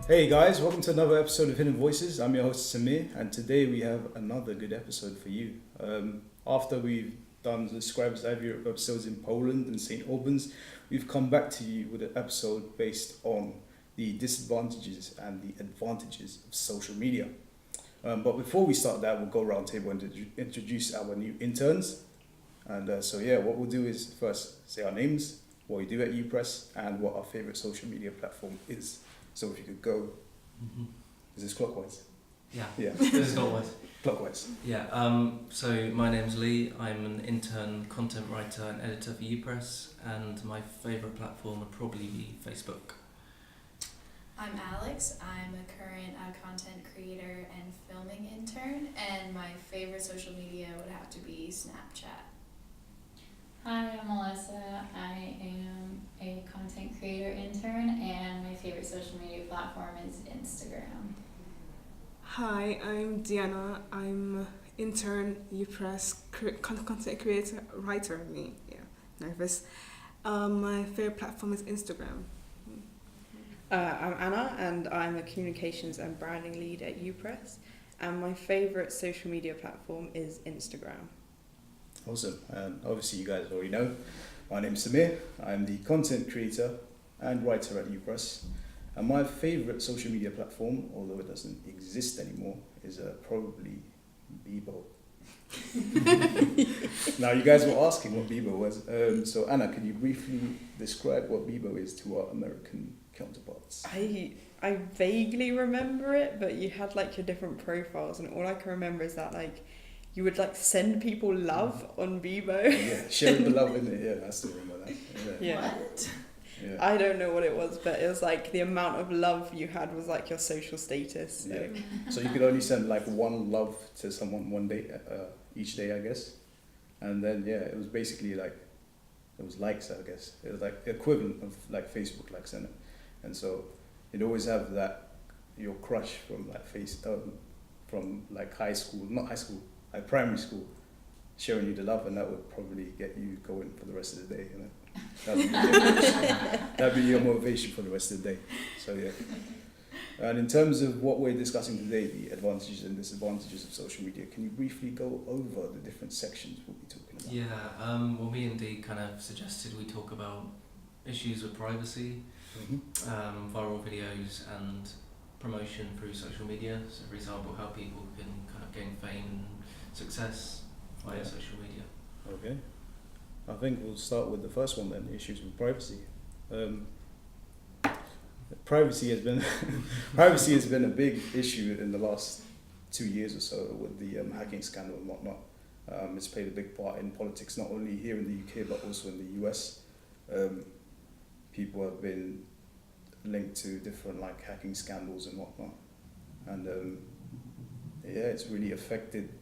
Hey guys, welcome to another episode of Hidden Voices. I'm your host Samir, and today we have another good episode for you. After we've done the Scribes Live Europe episodes in Poland and St. Albans, we've come back to you with an episode based on the disadvantages and the advantages of social media. But before we start that, we'll go round table and introduce our new interns. And what we'll do is first say our names, what we do at UPress, and what our favorite social media platform is. So if you could go, is this clockwise? Yeah. This is clockwise. Clockwise. Yeah. So my name's Lee. I'm an intern content writer and editor for UPress, and my favourite platform would probably be Facebook. I'm Alex. I'm a current content creator and filming intern, and my favorite social media would have to be Snapchat. Hi, I'm Melissa. I am a content creator intern, and my favorite social media platform is Instagram. Hi, I'm Deanna. I'm intern, UPress, content creator, writer. Nervous. My favorite platform is Instagram. I'm Anna, and I'm a communications and branding lead at UPress, and my favorite social media platform is Instagram. Awesome. Obviously you guys already know. My name's Samir. I'm the content creator and writer at UPress. And my favorite social media platform, although it doesn't exist anymore, is probably Bebo. Now you guys were asking what Bebo was. So Anna, can you briefly describe what Bebo is to our American counterparts? I vaguely remember it, but you had like your different profiles, and all I can remember is that like you would like send people love on Bebo. Yeah, sharing the love in it. Yeah, I still remember that. Yeah. What? Yeah. I don't know what it was, but it was like the amount of love you had was like your social status. So. Yeah. So you could only send like one love to someone one day, each day, I guess. And then it was basically like, it was likes, I guess. It was like the equivalent of like Facebook likes, in it. And so you'd always have that your crush from like from like high school, not high school, like primary school, showing you the love, and that would probably get you going for the rest of the day. You know, that'd be your motivation for the rest of the day. So yeah. And in terms of what we're discussing today, the advantages and disadvantages of social media, can you briefly go over the different sections we'll be talking about? Yeah. Well, me and Dee kind of suggested we talk about issues with privacy, viral videos, and promotion through social media. So, for example, how people can kind of gain fame and success via social media. Okay. I think we'll start with the first one then, issues with privacy. Privacy has been a big issue in the last 2 years or so with the hacking scandal and whatnot. It's played a big part in politics, not only here in the UK but also in the US. People have been linked to different like hacking scandals and whatnot, and it's really affected.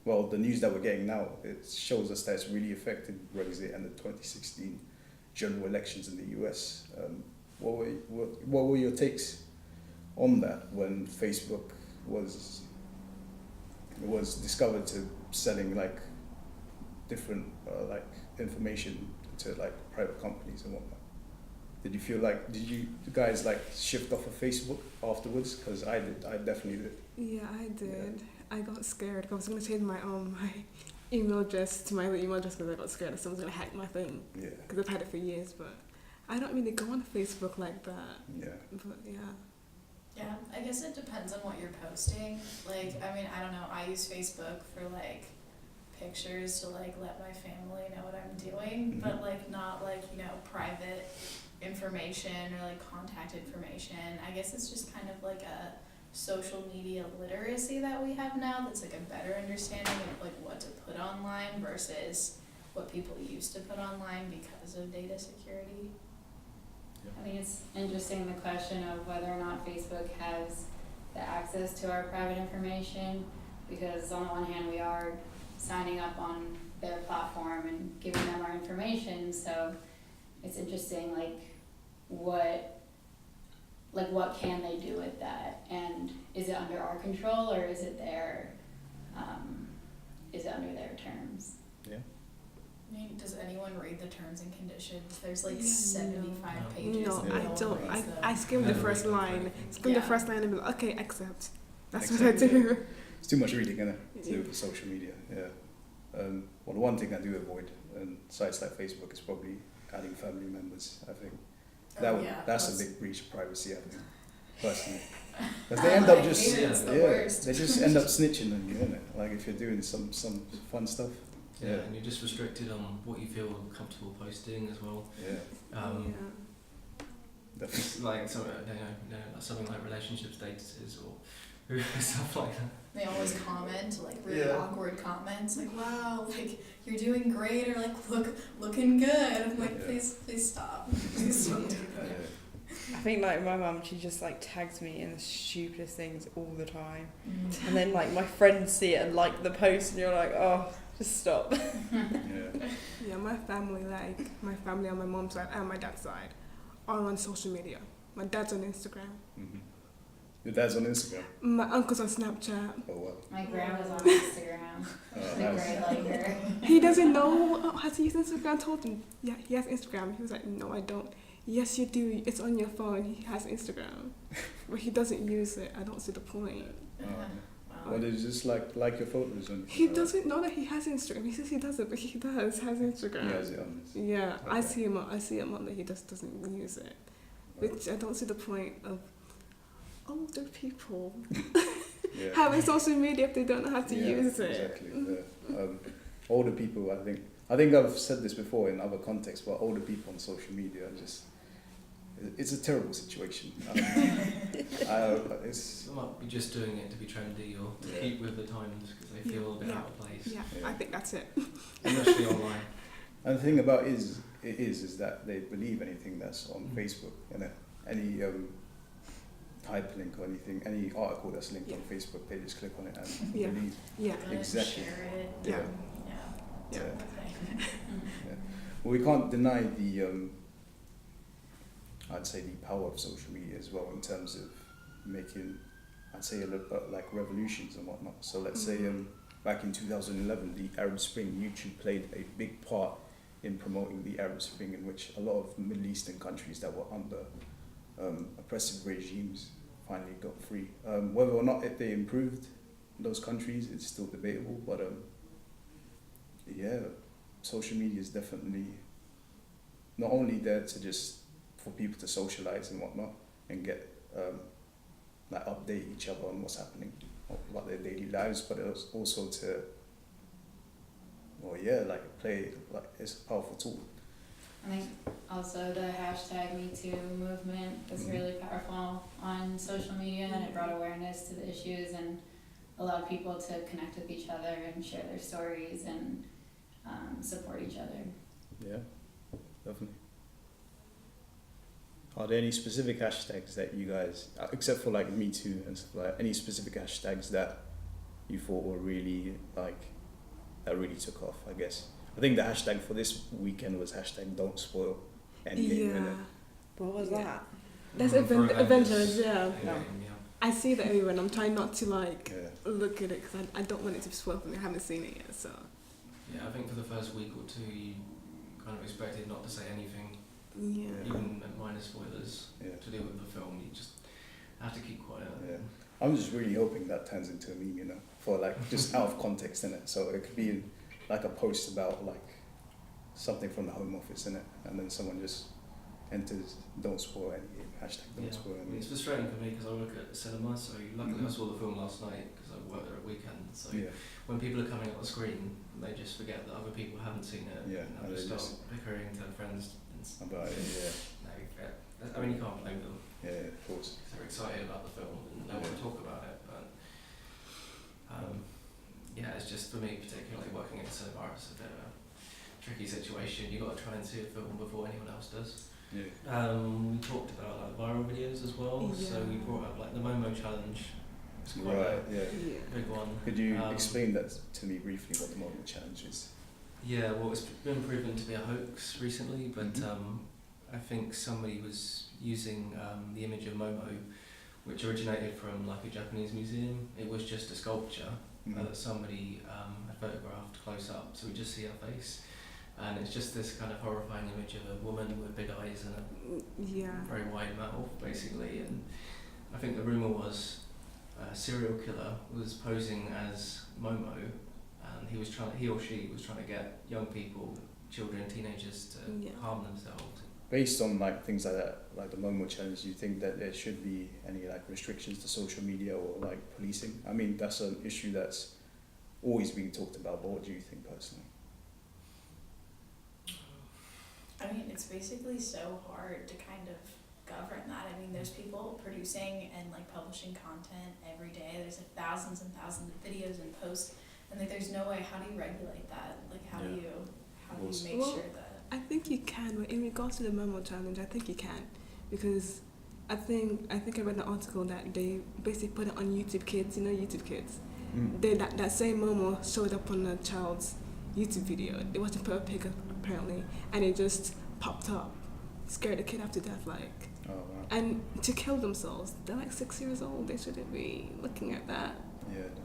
Well, the news that we're getting now, it shows us that it's really affected Brexit and the 2016 general elections in the US. What were your takes on that when Facebook was discovered to selling like different like information to like private companies and whatnot? Did you feel like, did you guys like shift off of Facebook afterwards? Because I definitely did. Yeah, I did. Yeah. I got scared. I was going to change my email address to my other email address because I got scared that someone's going to hack my thing. Yeah. Because I've had it for years, but I don't really go on Facebook like that. Yeah. But yeah. Yeah, I guess it depends on what you're posting. Like, I mean, I don't know. I use Facebook for like pictures to like let my family know what I'm doing, but like not like, you know, private information or like contact information. I guess it's just kind of like a social media literacy that we have now that's like a better understanding of like what to put online versus what people used to put online because of data security. I think it's interesting the question of whether or not Facebook has the access to our private information, because on the one hand we are signing up on their platform and giving them our information, so it's interesting what can they do with that, and is it under our control or is it under their terms? Yeah. I mean, does anyone read the terms and conditions? There's like Yeah, 75 no. pages. No, and I no one don't. reads them. I skim the Never first read them. line. Skim Yeah. the first line and be like, okay, accept. That's Accept, what I do. It's too much reading, innit? To do with social media, yeah. Well, the one thing I do avoid on sites like Facebook is probably adding family members, I think. That's a big breach of privacy, I think, personally. Because they end up just, It's the yeah, worst. they just end up snitching on you, innit? Like if you're doing some fun stuff. Yeah, Yeah. and you're just restricted on what you feel comfortable posting as well. Yeah, It's definitely. like something like relationship statuses or stuff like that. They always comment, like really Yeah. awkward comments, like "Wow, like you're doing great," or like looking good." I'm like, Yeah. please stop, please don't do that. Yeah. I think like my mum, she just like tags me in the stupidest things all the time, Mm. and then like my friends see it and like the post, and you're like, oh, just stop. Yeah. Yeah, my family on my mom's side and my dad's side are on social media. My dad's on Instagram. Mm-hmm. Your dad's on Instagram? My uncle's on Snapchat. Oh, wow. My grandma's on Instagram. Oh, She's nice. great like her. He doesn't know how to use Instagram. I told him, yeah, he has Instagram. He was like, no, I don't. Yes, you do. It's on your phone. He has Instagram. But he doesn't use it. I don't see the point. Oh, Wow. well, it's just like your photos and He doesn't know that he has Instagram. He says he doesn't, but he has Instagram. He has it on this. Yeah, I Okay. see him on there. He just doesn't use it. Which I don't see the point of older people Yeah. having social media if they don't know how to Yeah, use it. Exactly. Yeah. Older people, I think I've said this before in other contexts, but older people on social media are just, it's a terrible situation. It's, They might be just doing it to be trendy or to Yeah. keep with the times because they feel a bit Yeah. out of place, Yeah, Yeah. I think that's it. especially online. and the thing about it is that they believe anything that's on Facebook, and any hyperlink or anything, any article that's linked on Facebook, they just click on it and Yeah. believe. Yeah, Good, Exactly. Share it. Yeah. Yeah. yeah. Okay. Well, we can't deny the, I'd say the power of social media as well in terms of making, I'd say a little like revolutions and whatnot. So let's say back in 2011, the Arab Spring, YouTube played a big part in promoting the Arab Spring, in which a lot of Middle Eastern countries that were under oppressive regimes finally got free. Whether or not they improved those countries, it's still debatable, but yeah, social media is definitely not only there to just for people to socialize and whatnot and get like update each other on what's happening about their daily lives, but it's also to play like it's a powerful tool. I think also the hashtag #MeToo movement was really powerful on social media, and it brought awareness to the issues and allowed people to connect with each other and share their stories and support each other. Yeah, definitely. Are there any specific hashtags that you guys, except for like Me Too and stuff like that, any specific hashtags that you thought were really like, that really took off, I guess? I think the hashtag for this weekend was hashtag Don't Spoil Endgame, Yeah. innit? What was Yeah. that? That's For Avengers, yeah. Yeah. I see that everywhere and I'm trying not to like Yeah. look at it because I don't want it to spoil for me. I haven't seen it yet, so. Yeah, I think for the first week or two you kind of expected not to say anything, Yeah. even minor spoilers Yeah. to do with the film. You just have to keep quiet. Yeah. I'm just really hoping that turns into a meme, you know, for like just out of context in it. So it could be like a post about like something from the Home Office in it, and then someone just enters "Don't spoil any hashtag Don't Yeah. spoil I mean, any." it's frustrating for me because I work at the cinema, so luckily I Mhm. saw the film last night because I worked there at weekend. So Yeah, when people are coming up the screen, they just forget that other people haven't seen it. Yeah, and and they they start just- bickering to their friends. And about it. I mean, you can't blame them. Yeah, of course. They're excited about the film and they want to talk about it, but yeah, it's just for me particularly working in cinema, it's a bit of a tricky situation. You've got to try and see a film before anyone else does. Yeah. We talked about like viral videos as well, so we Yeah. brought up like the Momo challenge. It's quite Right. Yeah. Yeah. a big one. Could you Um, explain that to me briefly? What the moment challenge is? Yeah, well, it's been proven to be a hoax recently, but Mhm. I think somebody was using the image of Momo, which originated from like a Japanese museum. It was just a sculpture that somebody had photographed close up, so we just see her face. and it's just this kind of horrifying image of a woman with big eyes and Yeah. a very wide mouth, basically. And I think the rumour was a serial killer was posing as Momo, and he or she was trying to get young people, children, teenagers to harm themselves. Based on like things like that, like the Momo challenge, do you think that there should be any like restrictions to social media or like policing? I mean, that's an issue that's always being talked about, but what do you think personally? I mean, it's basically so hard to kind of govern that. I mean, there's people producing and like publishing content every day. There's like thousands and thousands of videos and posts, and like there's no way. How do you regulate that? Like how do you make sure that? I think you can, but in regards to the Momo challenge, I think you can, because I think I read an article that they basically put it on YouTube Kids. You know YouTube Kids. They that same Momo showed up on a child's YouTube video. It wasn't per pig apparently, and it just popped up, scared the kid half to death, like. Oh, wow. And to kill themselves, they're like 6 years old. They shouldn't be looking at that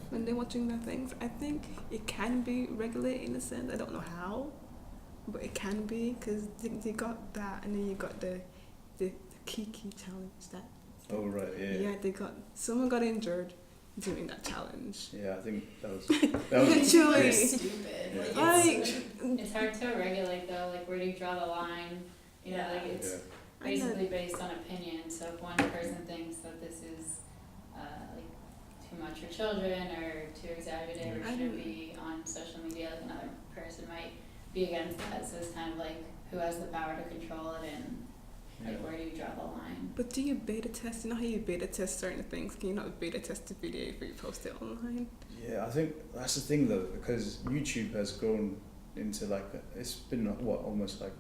when they're watching their things. I think it can be regulated in a sense. I don't know how, but it can be, because they got that, and then you got the Kiki challenge. That. Oh right, yeah. Yeah, someone got injured doing that challenge. Yeah, I think that was literally Stupid. Yeah. Like, It's hard to regulate though, like where do you draw the line? You know, like it's basically based on opinion. So if one person thinks that this is like too much for children or too exaggerated or shouldn't be on social media, like another person might be against that. So it's kind of like who has the power to control it, and like where do you draw the line? But do you beta test? You know how you beta test certain things? Can you not beta test a video if you post it online? Yeah, I think that's the thing though, because YouTube has grown into like, it's been almost like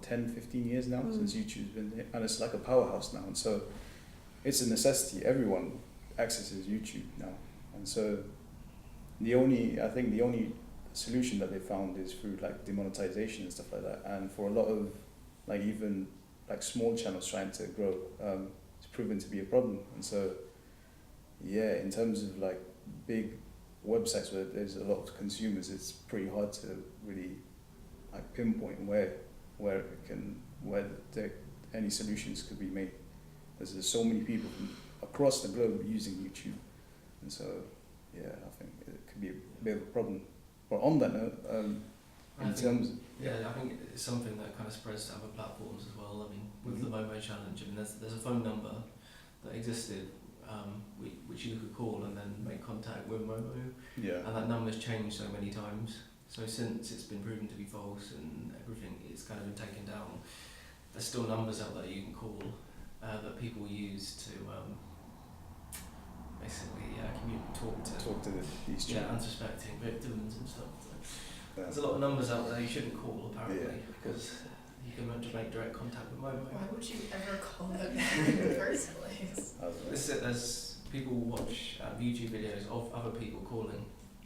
10, 15 years now since YouTube's been here, and it's like a powerhouse now, and so it's a necessity. Everyone accesses YouTube now, and so the only solution that they found is through like demonetization and stuff like that. And for a lot of like even like small channels trying to grow, it's proven to be a problem. And so yeah, in terms of like big websites where there's a lot of consumers, it's pretty hard to really like pinpoint where any solutions could be made, because there's so many people from across the globe using YouTube, and so yeah, I think it could be a bit of a problem. But on that note, I think it's something that kind of spreads to other platforms as well. I mean, with the Momo challenge, I mean, there's a phone number that existed, which you could call and then make contact with Momo. Yeah. And that number's changed so many times. So since it's been proven to be false and everything, it's kind of been taken down. There's still numbers out there you can call that people use to basically talk to these unsuspecting victims and stuff. So there's a lot of numbers out there you shouldn't call apparently, because you can make direct contact with Momo. Why would you ever call them that in the first place? There's people watch YouTube videos of other people calling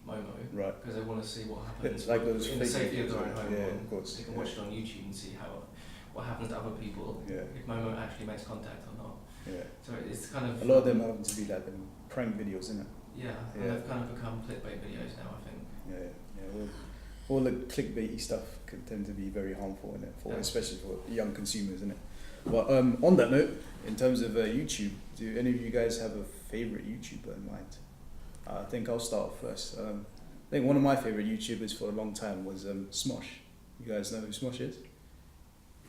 Momo, right? Because they want to see what happens. It's like those in the safety of their own home. Yeah, of course. They can watch it on YouTube and see what happens to other people. Yeah. If Momo actually makes contact or not. Yeah. So it's kind of a lot of them happen to be like prank videos, isn't it? Yeah. And they've kind of become clickbait videos now, I think. Yeah. All the clickbaity stuff can tend to be very harmful in it, especially for young consumers, isn't it? But on that note, in terms of YouTube, do any of you guys have a favorite YouTuber in mind? I think I'll start off first. I think one of my favorite YouTubers for a long time was Smosh. You guys know who Smosh is?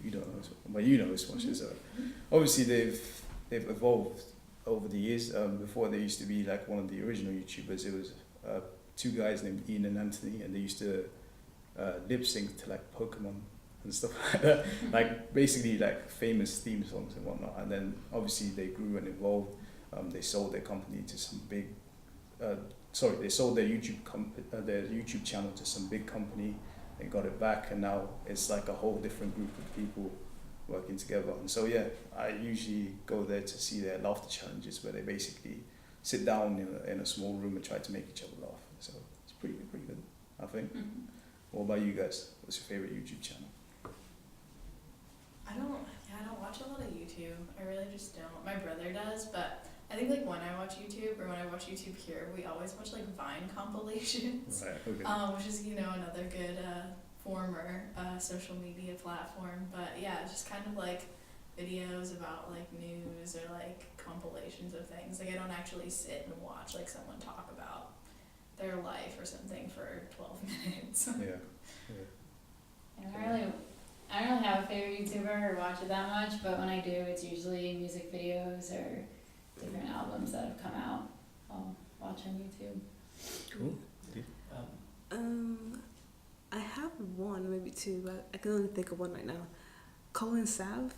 You don't know, but you know who Smosh is. Obviously, they've evolved over the years. Before they used to be like one of the original YouTubers. It was two guys named Ian and Anthony, and they used to lip sync to like Pokemon and stuff like that. Like basically like famous theme songs and whatnot. And then obviously they grew and evolved. They sold their company to some big. They sold their YouTube channel to some big company. They got it back, and now it's like a whole different group of people working together. And so yeah, I usually go there to see their laughter challenges, where they basically sit down in a small room and try to make each other laugh. So it's pretty good, I think. Mm-hmm. What about you guys? What's your favorite YouTube channel? I don't watch a lot of YouTube. I really just don't. My brother does, but I think like when I watch YouTube or when I watch YouTube here, we always watch like Vine compilations, right, okay. Which is another good former social media platform, but yeah, it's just kind of like videos about like news or like compilations of things. Like I don't actually sit and watch like someone talk about their life or something for 12 minutes. Yeah. And I don't really have a favorite YouTuber or watch it that much, but when I do, it's usually music videos or different albums that have come out. I'll watch on YouTube. Cool. I have one, maybe two, but I can only think of one right now. Cole and Sav,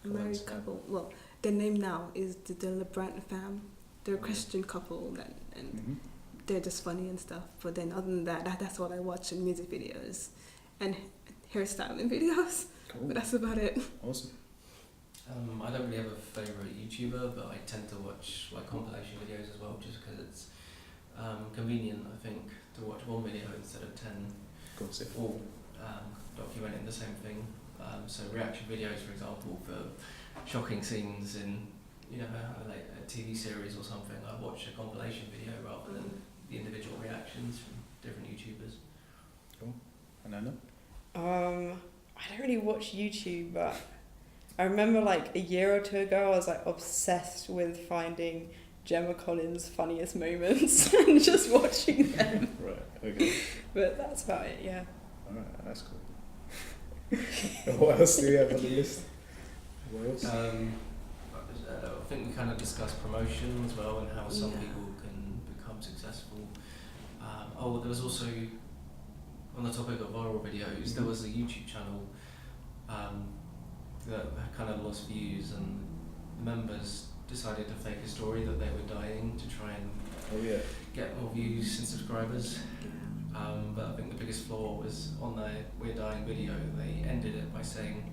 a married Sav. couple. Well, their name now is the LeBrant fam. They're a Christian couple, and they're just funny and stuff. But then other than that's what I watch in music videos and hairstyling videos. Cool. But that's about it. Awesome. I don't really have a favourite YouTuber, but I tend to watch like compilation videos as well, just because it's convenient, I think, to watch one video instead of 10 all documenting the same thing. So reaction videos, for example, for shocking scenes in like a TV series or something, I watch a compilation video rather than the individual reactions from different YouTubers. Cool. And Anna? I don't really watch YouTube, but I remember like a year or two ago I was like obsessed with finding Gemma Collins' funniest moments and just watching them. Right, okay. But that's about it, yeah. Alright, that's cool. What else do we have on the list? What else? I think we kind of discussed promotion as well and how some Yeah. people can become successful. There was also, on the topic of viral videos, there was a YouTube channel that had kind of lost views, and the members decided to fake a story that they were dying to try and get more views and subscribers. But I think the biggest flaw was on their We're Dying video, they ended it by saying,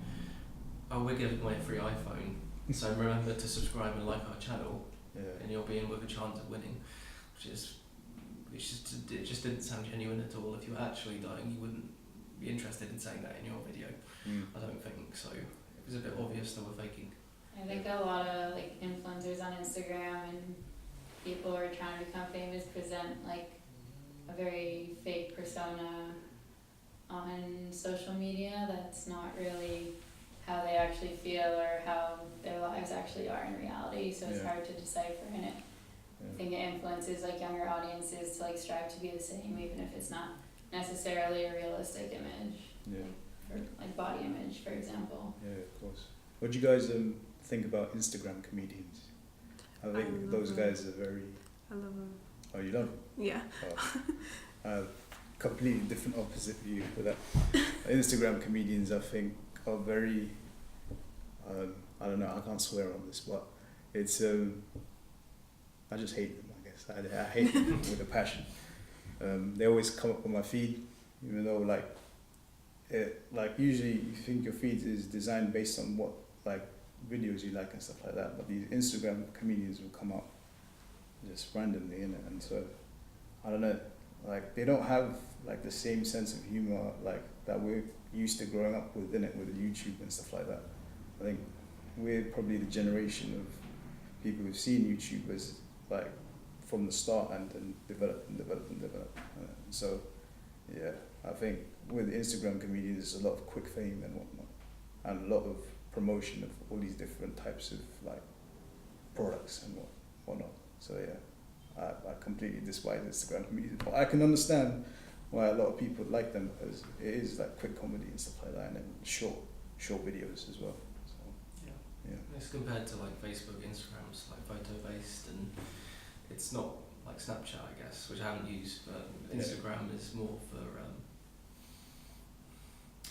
"Oh, we're giving away a free iPhone, so remember to subscribe and like our channel, and you'll be in with a chance of winning," it just didn't sound genuine at all. If you were actually dying, you wouldn't be interested in saying that in your video. I don't think so. It was a bit obvious they were faking. I think a lot of like influencers on Instagram and people who are trying to become famous present like a very fake persona on social media that's not really how they actually feel or how their lives actually are in reality, so it's hard to decipher, and it I think it influences like younger audiences to like strive to be the same, even if it's not necessarily a realistic image. For like body image, for example. Yeah, of course. What do you guys think about Instagram comedians? I think those guys are very... I love them. Oh, you love them? Yeah. Oh. Completely different opposite view for that. Instagram comedians, I think, are very... I don't know, I can't swear on this, but it's... I just hate them, I guess. I hate them with a passion. They always come up on my feed, even though usually you think your feed is designed based on what videos you like and stuff like that, but these Instagram comedians will come up just randomly in it, and so I don't know, they don't have the same sense of humor that we're used to growing up with in it, with YouTube and stuff like that. I think we're probably the generation of people who've seen YouTubers from the start and develop. So yeah, I think with Instagram comedians, there's a lot of quick fame and whatnot, and a lot of promotion of all these different types of products and whatnot. So yeah, I completely despise Instagram comedians, but I can understand why a lot of people like them, because it is quick comedy and stuff like that, and then short videos as well. So yeah. It's compared to Facebook, Instagram's photo based, and it's not like Snapchat, I guess, which I haven't used, but Instagram is more for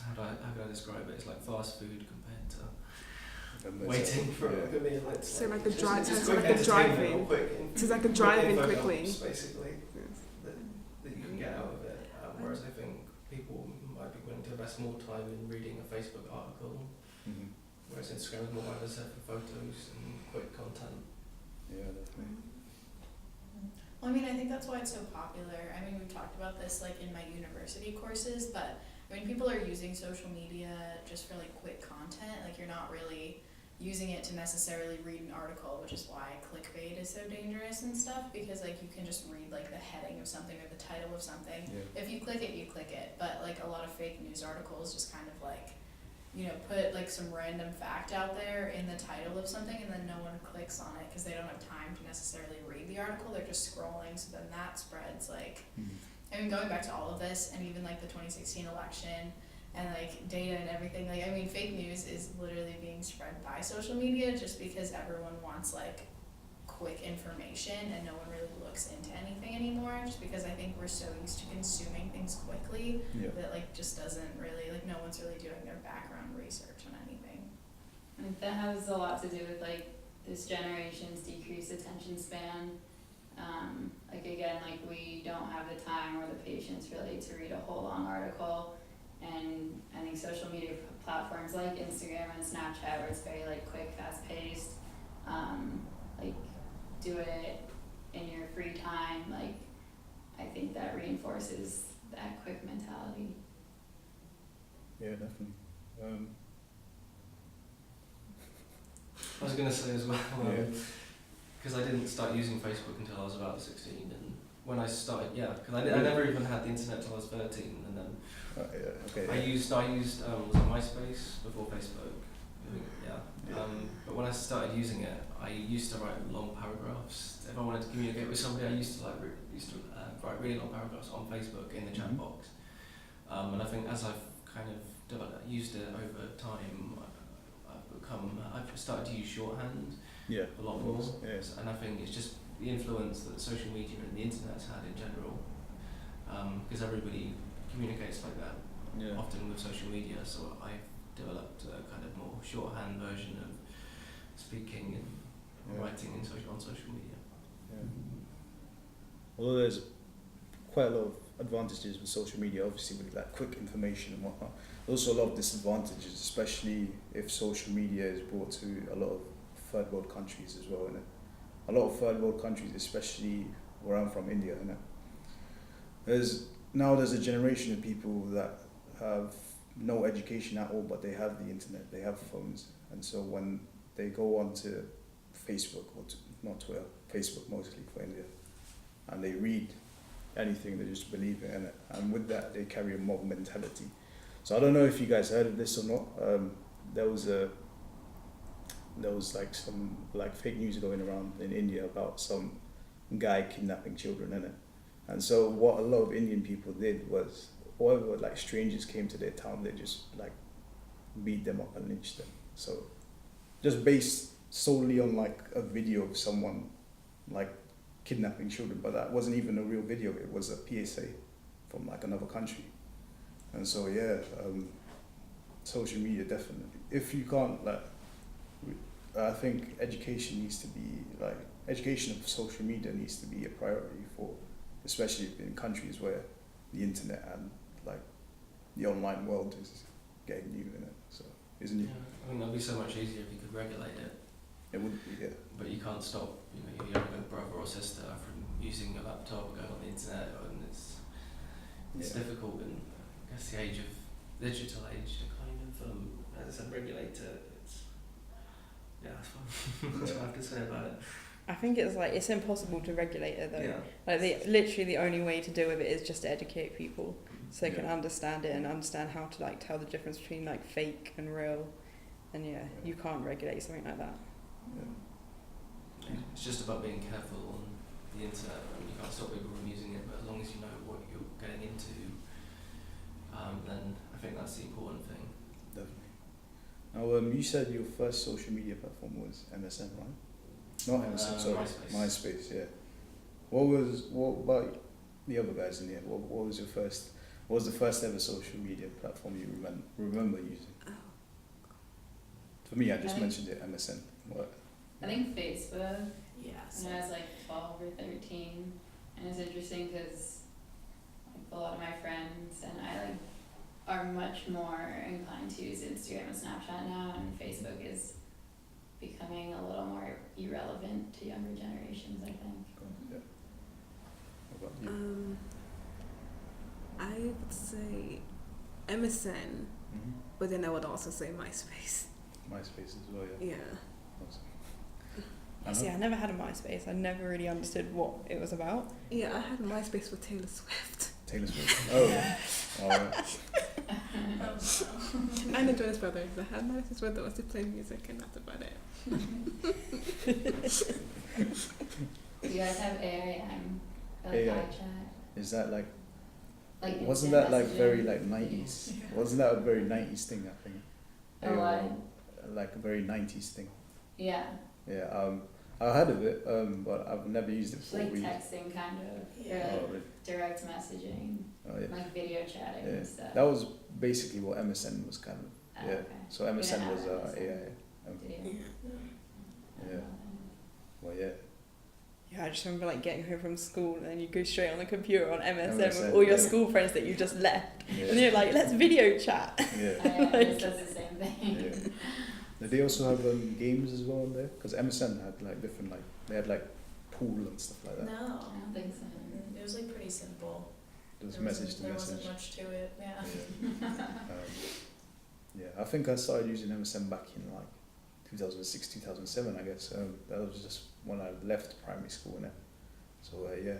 how can I describe it? It's like fast food compared to waiting for a meal. So like a drive-in. So it's like a drive-in quickly. Basically, that you can get out of it. Whereas I think people might be willing to invest more time in reading a Facebook article. Whereas Instagram is more like a set for photos and quick content. Yeah, definitely. Well, I mean, I think that's why it's so popular. I mean, we've talked about this in my university courses, but I mean, people are using social media just for quick content. You're not really using it to necessarily read an article, which is why clickbait is so dangerous and stuff, because like you can just read like the heading of something or the title of something. Yeah. If you click it, you click it. But like a lot of fake news articles just kind of like, you know, put like some random fact out there in the title of something, and then no one clicks on it because they don't have time to necessarily read the article. They're just scrolling, so then that spreads like, I mean, going back to all of this, and even like the 2016 election, and like data and everything, like I mean, fake news is literally being spread by social media just because everyone wants like quick information and no one really looks into anything anymore, just because I think we're so used to consuming things quickly that like just doesn't really, like no one's really doing their background research on anything. I think that has a lot to do with like this generation's decreased attention span. Like again, like we don't have the time or the patience really to read a whole long article. And I think social media platforms like Instagram and Snapchat, where it's very like quick, fast paced, like do it in your free time, like I think that reinforces that quick mentality. Yeah, definitely. I was going to say as well, because I didn't start using Facebook until I was about 16, and when I started, because I never even had the internet till I was 13, and then I used was it MySpace before Facebook? But when I started using it, I used to write long paragraphs. If I wanted to communicate with somebody, I used to write really long paragraphs on Facebook in the chat box. And I think as I've kind of used it over time, I've started to use shorthand a lot more. Yes. And I think it's just the influence that social media and the internet's had in general, because everybody communicates like that often with social media, so I've developed a kind of more shorthand version of speaking and writing on social media. Although there's quite a lot of advantages with social media, obviously with like quick information and whatnot, there's also a lot of disadvantages, especially if social media is brought to a lot of third world countries as well, innit? A lot of third world countries, especially where I'm from, India, innit? There's a generation of people that have no education at all, but they have the internet, they have phones, and so when they go onto Facebook, not Twitter, Facebook mostly for India, and they read anything, they just believe it, innit? And with that, they carry a mob mentality. So I don't know if you guys heard of this or not. There was like some like fake news going around in India about some guy kidnapping children, innit? And so what a lot of Indian people did was, whenever like strangers came to their town, they just like beat them up and lynched them. So just based solely on like a video of someone like kidnapping children, but that wasn't even a real video, it was a PSA from like another country. And so social media definitely, if you can't like, I think education of social media needs to be a priority for, especially in countries where the internet and like the online world is getting new in it. So isn't it? I think that'd be so much easier if you could regulate it. It would be, But you can't stop, your younger brother or sister from using a laptop or going on the internet, and it's difficult. And I guess the age of digital age to kind of, as I said, regulate it. That's fine. That's what I have to say about it. I think it's impossible to regulate it though. Yeah. Like literally the only way to deal with it is just to educate people so they can understand it and understand how to like tell the difference between like fake and real. And you can't regulate something like that. It's just about being careful on the internet. You can't stop people from using it, but as long as you know what you're getting into, then I think that's the important thing. Definitely. Now, you said your first social media platform was MSN, right? Not MSN, sorry, MySpace. Yeah. What about the other guys in here? What was the first ever social media platform you remember using? Oh. For For me, I just mentioned it, MSN. What? I think Facebook. Yes. When I was like 12 or 13, and it's interesting because like a lot of my friends and I like are much more inclined to use Instagram and Snapchat now, and Facebook is becoming a little more irrelevant to younger generations, I think. Yeah. What about you? I would say MSN, but then I would also say MySpace. MySpace as well, yeah. Yeah. See, I never had a MySpace. I never really understood what it was about. Yeah, I had MySpace for Taylor Swift. Taylor Swift. Oh, alright. And the Jonas Brothers. I had MySpace where there was to play music, and that's about it. Do you guys have AIM? Like AI. iChat? Is that like wasn't instant that like messaging? very like 90s? Yeah. Wasn't that a very 90s thing, I think? Oh, what? Like a very 90s thing. Yeah. Yeah, I heard of it, but I've never used it It's for like really. texting kind of, Yeah. or Oh, like really? direct messaging, Oh, yeah. like video chatting Yeah. and stuff. That was basically what MSN was kind of. Oh, Yeah. okay. So MSN have was MSN. AI. Did you? Yeah. Well, yeah. Yeah, I just remember like getting home from school and then you go straight on the computer on MSN with MSN, all your yeah. school friends that you just left. Yeah. And you're like, let's video chat. Yeah. I guess that's the same thing. Yeah. Did they also have games as well on there? Because MSN had like different they had like pool and stuff like that. No. I don't think so. It was like pretty simple. There was There message wasn't- to there message. wasn't much to it, yeah. Yeah, I think I started using MSN back in like 2006, 2007, I guess. That was just when I left primary school, innit? So yeah,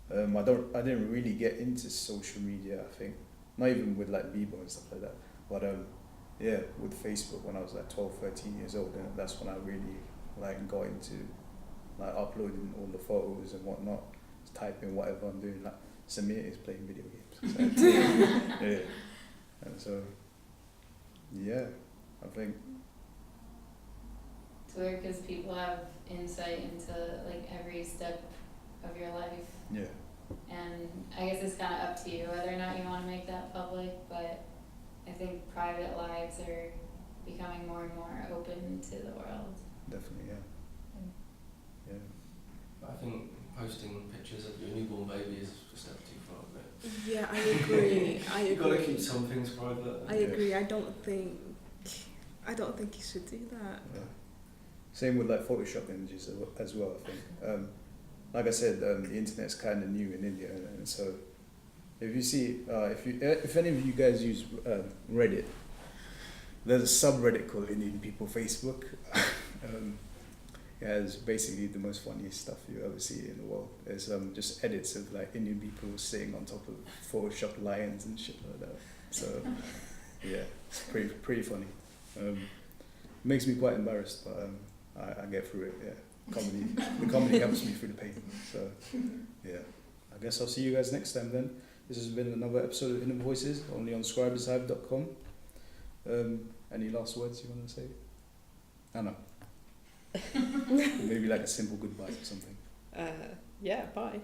I didn't really get into social media. I think not even with like Bebo and stuff like that. But yeah, with Facebook when I was like 12, 13 years old, and that's when I really like got into like uploading all the photos and whatnot, typing whatever I'm doing. Like Samir is playing video games. So, yeah, and so yeah, I think. It's weird because people have insight into like every step of your life, Yeah. and I guess it's kind of up to you whether or not you want to make that public. But I think private lives are becoming more and more open to the world. Definitely, yeah. Yeah. I think posting pictures of your newborn baby is a step too far. But Yeah, I agree. you've got to keep some things private. I agree. I don't think you should do that. Yeah. Same with like Photoshop images as well. I think, like I said, the internet's kind of new in India, and so if you see, if any of you guys use Reddit, there's a subreddit called Indian People Facebook. It has basically the most funniest stuff you ever see in the world. There's just edits of like Indian people sitting on top of Photoshop lions and shit like that. So yeah, it's pretty funny. Makes me quite embarrassed, but I get through it. Yeah, the comedy helps me through the pain. So yeah, I guess I'll see you guys next time then. This has been another episode of Inner Voices, only on scribershive.com. Any last words you want to say? Anna. Maybe like a simple goodbye or something. Yeah, bye.